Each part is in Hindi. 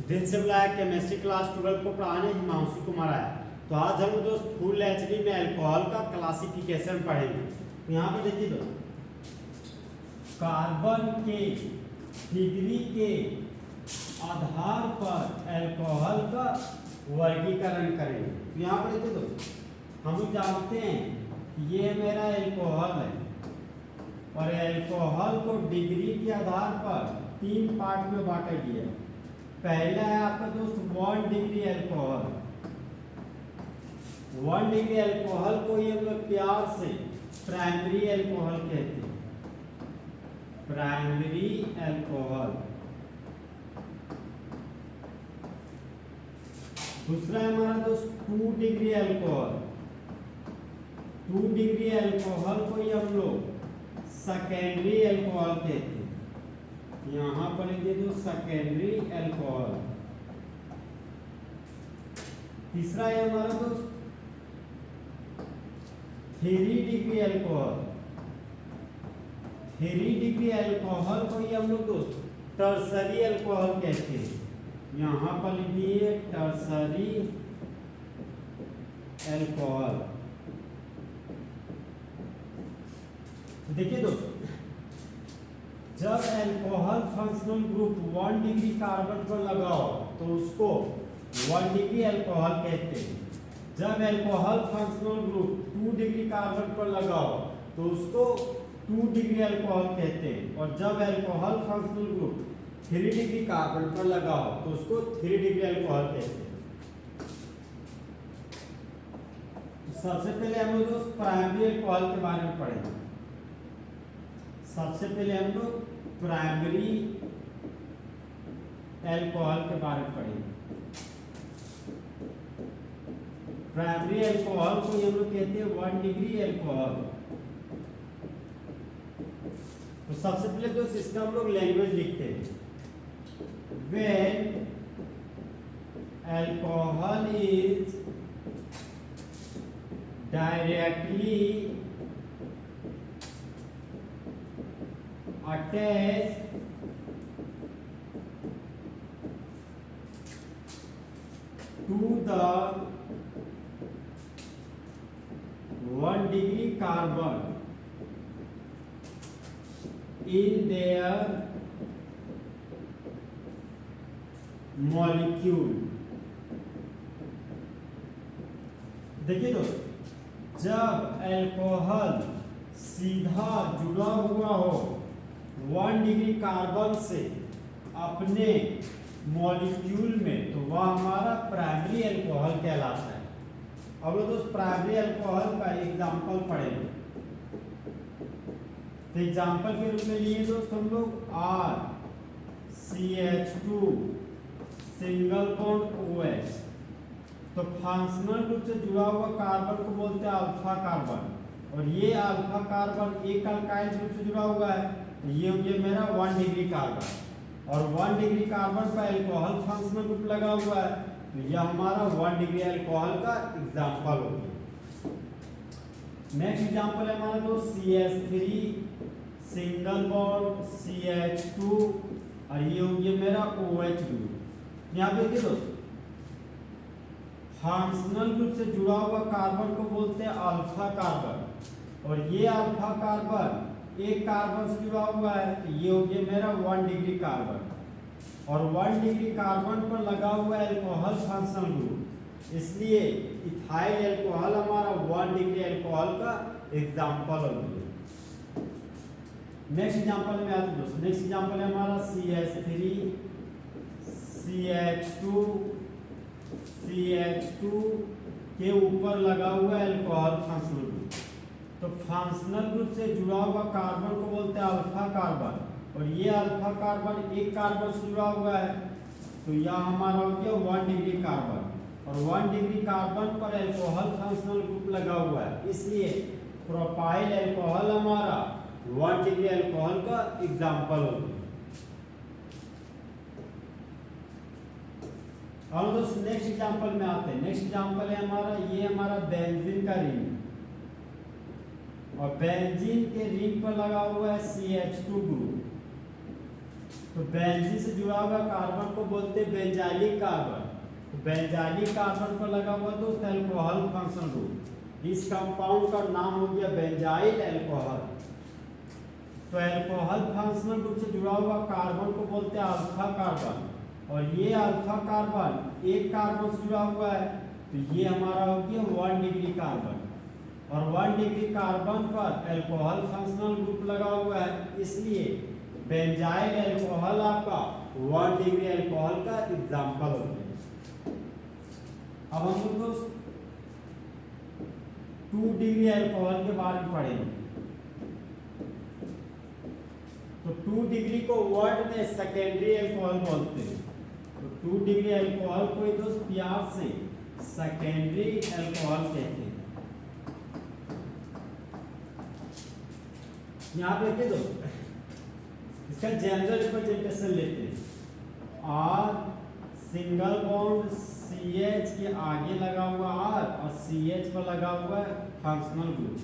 दिन से बुलाया केमिस्ट्री क्लास 12 को पढ़ाने हिमांशु कुमार आया। तो आज हम दोस्त फुल एचडी में अल्कोहल का क्लासिफिकेशन पढ़ेंगे। तो यहाँ पर देखिए दोस्त, कार्बन के डिग्री के आधार पर अल्कोहल का वर्गीकरण करेंगे। तो यहाँ पर देखिए दोस्त, हम जानते हैं कि ये मेरा अल्कोहल है और अल्कोहल को डिग्री के आधार पर 3 पार्ट में बांटा गया है। पहला है आपका दोस्त 1 डिग्री अल्कोहल। 1 डिग्री अल्कोहल को ये हम लोग प्यार से प्राइमरी अल्कोहल कहते हैं, प्राइमरी अल्कोहल। दूसरा है हमारा दोस्त 2 डिग्री अल्कोहल। 2 डिग्री अल्कोहल को ये हम लोग सेकेंडरी अल्कोहल कहते हैं। यहाँ पर लिखिए दो सेकेंडरी अल्कोहल। तीसरा है हमारा दोस्त 3 डिग्री अल्कोहल। 3 डिग्री अल्कोहल को ही हम लोग दोस्त टर्सरी अल्कोहल कहते हैं। यहाँ पर लिखिए टर्सरी अल्कोहल। देखिए दोस्त, जब alcohol functional group 1 degree carbon पर लगाओ तो उसको 1 डिग्री अल्कोहल कहते हैं। जब alcohol functional group 2 degree carbon पर लगाओ तो उसको 2 डिग्री अल्कोहल कहते हैं। और जब alcohol functional group 3 degree carbon पर लगाओ तो उसको 3 डिग्री अल्कोहल कहते हैं। तो सबसे पहले हम लोग प्राइमरी अल्कोहल के बारे में पढ़ेंगे। सबसे पहले हम लोग प्राइमरी अल्कोहल के बारे में पढ़ेंगे। प्राइमरी अल्कोहल को हम लोग कहते हैं 1 डिग्री अल्कोहल। तो सबसे पहले जो सिस्टम हम लोग लैंग्वेज लिखते हैं, when alcohol is directly attached to the 1 degree carbon in their molecule। देखिए दोस्त, जब अल्कोहल सीधा जुड़ा हुआ हो 1 डिग्री कार्बन से अपने मॉलिक्यूल में, तो वह हमारा प्राइमरी अल्कोहल कहलाता है। अब लोग दोस्त प्राइमरी अल्कोहल का एग्जांपल पढ़ेंगे। तो एग्जांपल के रूप में लिए दोस्त हम लोग RCH2 सिंगल बॉन्ड OH। तो फंक्शनल रूप से जुड़ा हुआ कार्बन को बोलते हैं अल्फा कार्बन, और ये अल्फा कार्बन एक अल्काइल ग्रुप से जुड़ा हुआ है। ये मेरा 1 डिग्री कार्बन, और 1 डिग्री कार्बन पर अल्कोहल फंक्शनल ग्रुप लगा हुआ है, तो यह हमारा 1 डिग्री अल्कोहल का एग्जांपल हो गया। नेक्स्ट एग्जांपल है हमारा तो CH3 सिंगल बॉन्ड CH2, और ये हो गया मेरा OH ग्रुप। यहाँ पे देखिए दोस्तों, फंक्शनल ग्रुप से जुड़ा हुआ कार्बन को बोलते हैं अल्फा कार्बन, और ये अल्फा कार्बन एक कार्बन से जुड़ा हुआ है, तो ये हो गया मेरा 1 डिग्री कार्बन। और 1 डिग्री कार्बन पर लगा हुआ है अल्कोहल फंक्शनल ग्रुप, इसलिए इथाइल अल्कोहल हमारा 1 डिग्री अल्कोहल का एग्जांपल हो गया। नेक्स्ट एग्जांपल में आते दोस्तों, नेक्स्ट एग्जांपल है हमारा CH3 CH2 CH2 के ऊपर लगा हुआ है अल्कोहल फंक्शनल ग्रुप। तो फंक्शनल ग्रुप से जुड़ा हुआ कार्बन को बोलते हैं अल्फा कार्बन, और ये अल्फा कार्बन एक कार्बन से जुड़ा हुआ है, तो यह हमारा हो गया 1 डिग्री कार्बन। और 1 डिग्री कार्बन पर अल्कोहल फंक्शनल ग्रुप लगा हुआ है, इसलिए प्रोपाइल अल्कोहल हमारा 1 डिग्री अल्कोहल का एग्जांपल हो गया। और दोस्तों नेक्स्ट एग्जांपल में आते हैं। नेक्स्ट एग्जांपल है हमारा, ये हमारा बेंजीन का रिंग, और बेंजीन के रिंग पर लगा हुआ है CH2 ग्रुप। तो तो बेंजीन से जुड़ा हुआ कार्बन को बोलते हैं बेंजाइलिक कार्बन। तो बेंजाइलिक कार्बन पर लगा हुआ दोस्त अल्कोहल फंक्शनल ग्रुप। इस कंपाउंड का नाम हो गया बेंजाइल अल्कोहल। तो अल्कोहल फंक्शनल ग्रुप से जुड़ा हुआ कार्बन को बोलते हैं अल्फा कार्बन। और ये अल्फा कार्बन एक कार्बन से जुड़ा हुआ है, तो ये हमारा हो गया 1 डिग्री कार्बन। और 1 डिग्री कार्बन पर अल्कोहल फंक्शनल ग्रुप लगा हुआ है, इसलिए बेंजाइल अल्कोहल आपका 1 डिग्री अल्कोहल का एग्जाम्पल हो गया। अब हम लोग दोस्त 2 डिग्री अल्कोहल के बारे में पढ़ेंगे। तो 2 डिग्री को वर्ड में सेकेंडरी अल्कोहल बोलते हैं। तो 2 डिग्री अल्कोहल को दोस्त प्यार से सेकेंडरी अल्कोहल कहते हैं। यहाँ पे देखिए दोस्त, इसका जनरल रिप्रेजेंटेशन लेते हैं। आर सिंगल बॉन्ड CH के आगे लगा हुआ R और CH पर लगा हुआ है फंक्शनल ग्रुप।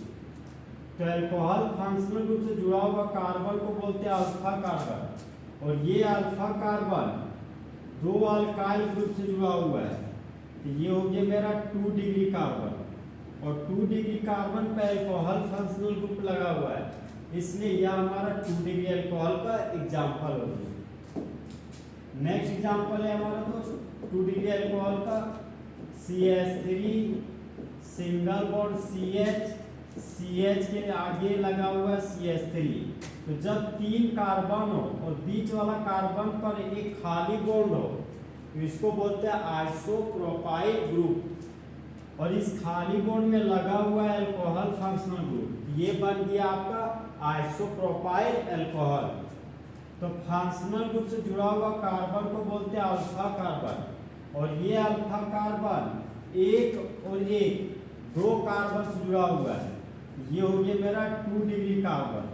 तो अल्कोहल फंक्शनल ग्रुप से जुड़ा हुआ कार्बन को बोलते हैं अल्फा कार्बन। और ये अल्फा कार्बन 2 अल्काइल ग्रुप से जुड़ा हुआ है। तो ये हो गया मेरा 2 डिग्री कार्बन। और 2 डिग्री कार्बन पे अल्कोहल फंक्शनल ग्रुप लगा हुआ है, इसलिए यह हमारा 2 डिग्री अल्कोहल का एग्जाम्पल हो गया। नेक्स्ट एग्जाम्पल है हमारा दोस्त 2 डिग्री अल्कोहल का CH3 सिंगल बॉन्ड CH के आगे लगा हुआ है CH3। तो जब 3 कार्बन हो और बीच वाला कार्बन पर एक खाली बॉन्ड हो, तो इसको बोलते हैं आइसोप्रोपाइल ग्रुप। और इस खाली बॉन्ड में लगा हुआ है अल्कोहल फंक्शनल ग्रुप, ये बन गया आपका आइसोप्रोपाइल अल्कोहल। तो फंक्शनल ग्रुप से जुड़ा हुआ कार्बन को बोलते हैं अल्फा कार्बन। और ये अल्फा कार्बन एक और एक 2 कार्बन से जुड़ा हुआ है, ये हो गया मेरा 2 डिग्री कार्बन।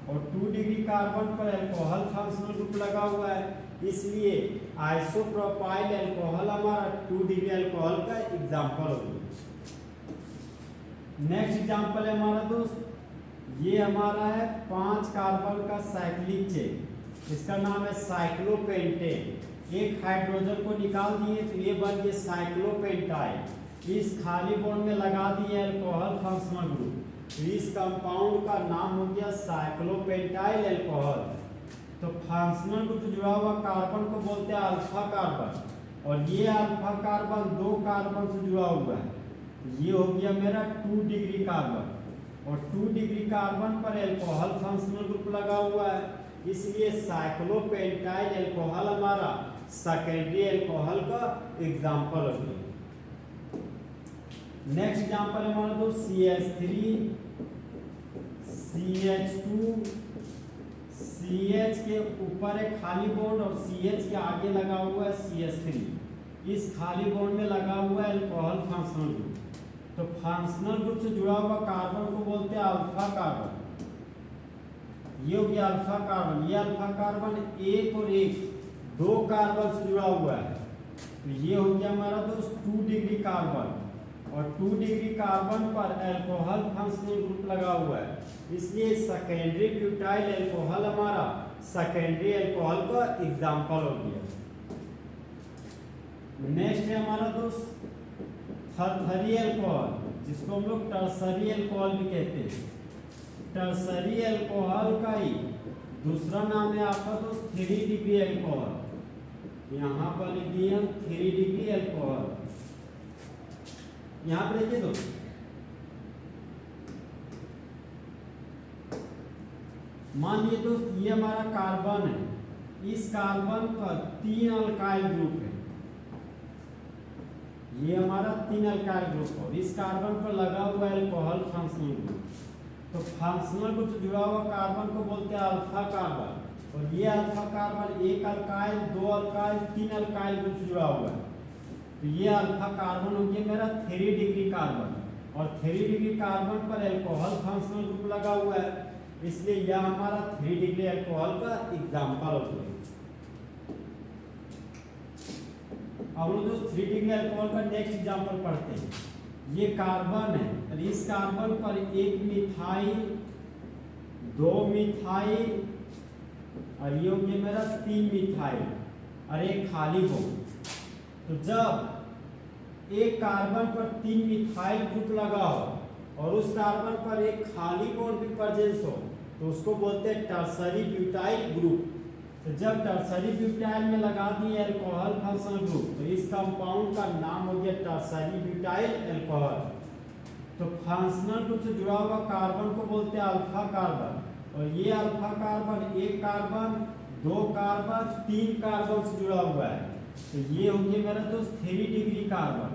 और 2 डिग्री कार्बन पर अल्कोहल फंक्शनल ग्रुप लगा हुआ है, इसलिए आइसोप्रोपाइल अल्कोहल हमारा 2 डिग्री अल्कोहल का एग्जाम्पल हो गया। नेक्स्ट एग्जाम्पल है हमारा दोस्त, ये हमारा है 5 कार्बन का साइक्लिक चेन। इसका नाम है साइक्लोपेंटेन। एक हाइड्रोजन को निकाल दिए तो ये बन गया साइक्लोपेंटाइल। इस खाली बॉन्ड में लगा दिए अल्कोहल फंक्शनल ग्रुप, तो इस कंपाउंड का नाम हो गया साइक्लोपेंटाइल अल्कोहल। तो फंक्शनल ग्रुप से जुड़ा हुआ कार्बन को बोलते हैं अल्फा कार्बन। और ये अल्फा कार्बन 2 कार्बन से जुड़ा हुआ है, ये हो गया मेरा 2 डिग्री कार्बन। और 2 डिग्री कार्बन पर अल्कोहल फंक्शनल ग्रुप लगा हुआ है, इसलिए साइक्लोपेंटाइल अल्कोहल हमारा सेकेंडरी अल्कोहल का एग्जाम्पल हो गया। नेक्स्ट एग्जाम्पल हमारा दोस्त CH3 CH2 CH के ऊपर एक खाली बॉन्ड और CH के आगे लगा हुआ है CH3। इस खाली बॉन्ड में लगा हुआ है अल्कोहल फंक्शनल ग्रुप। तो फंक्शनल ग्रुप से जुड़ा हुआ कार्बन को बोलते हैं अल्फा कार्बन। ये हो गया अल्फा कार्बन। ये अल्फा कार्बन एक और एक 2 कार्बन से जुड़ा हुआ है, तो ये हो गया हमारा दोस्त 2 डिग्री कार्बन। और 2 डिग्री कार्बन पर अल्कोहल फंक्शनल ग्रुप लगा हुआ है, इसलिए सेकेंडरी ब्यूटाइल अल्कोहल हमारा सेकेंडरी अल्कोहल का एग्जाम्पल हो गया। नेक्स्ट है हमारा दोस्त थर्सरी अल्कोहल, जिसको हम लोग टर्सरी अल्कोहल भी कहते हैं। टर्सरी अल्कोहल का ही दूसरा नाम है आपका दोस्त 3 डिग्री अल्कोहल। यहाँ पर लिख दिए हम 3 डिग्री अल्कोहल। यहाँ पर देखिए दोस्त, मान लीजिए दोस्त ये हमारा कार्बन है, इस कार्बन पर 3 अल्काइल ग्रुप है। ये हमारा 3 अल्काइल ग्रुप है, इस कार्बन पर लगा हुआ है अल्कोहल फंक्शनल ग्रुप। तो फंक्शनल ग्रुप से जुड़ा हुआ कार्बन को बोलते हैं अल्फा कार्बन। और ये alpha carbon 1 alkyl 2 alkyl 3 alkyl group से जुड़ा हुआ है, तो ये अल्फा कार्बन हो गया मेरा 3 डिग्री कार्बन। और 3 डिग्री कार्बन पर अल्कोहल फंक्शनल ग्रुप लगा हुआ है, इसलिए यह हमारा 3 डिग्री अल्कोहल का एग्जाम्पल हो गया। अब हम दोस्त 3 डिग्री अल्कोहल का नेक्स्ट एग्जाम्पल पढ़ते हैं। ये कार्बन है, और इस कार्बन पर 1 मिथाइल 2 मिथाइल और ये हो गया मेरा 3 मिथाइल और एक खाली बॉन्ड। तो जब एक कार्बन पर 3 मिथाइल ग्रुप लगा हो और उस कार्बन पर एक खाली बॉन्ड भी प्रेजेंस हो तो उसको बोलते हैं टर्सरी ब्यूटाइल ग्रुप। तो जब टर्सरी ब्यूटाइल में लगा दिए अल्कोहल फंक्शनल ग्रुप तो इस कंपाउंड का नाम हो गया टर्सरी ब्यूटाइल अल्कोहल। तो फंक्शनल ग्रुप से जुड़ा हुआ कार्बन को बोलते हैं अल्फा कार्बन, और ये अल्फा कार्बन एक कार्बन, दो कार्बन, 3 कार्बन से जुड़ा हुआ है। तो ये हो गया मेरा दोस्त 3 डिग्री कार्बन,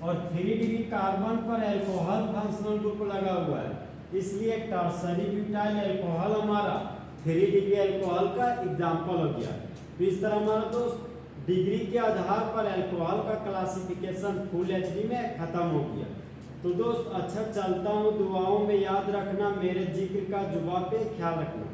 और 3 डिग्री कार्बन पर अल्कोहल फंक्शनल ग्रुप लगा हुआ है, इसलिए टर्सरी ब्यूटाइल अल्कोहल हमारा 3 डिग्री अल्कोहल का एग्जाम्पल हो गया। तो इस तरह हमारा दोस्त डिग्री के आधार पर अल्कोहल का क्लासिफिकेशन फुल एचडी में खत्म हो गया। तो दोस्त अच्छा चलता हूँ, दुआओं में याद रखना, मेरे जिक्र का जुबान पे ख्याल रखना।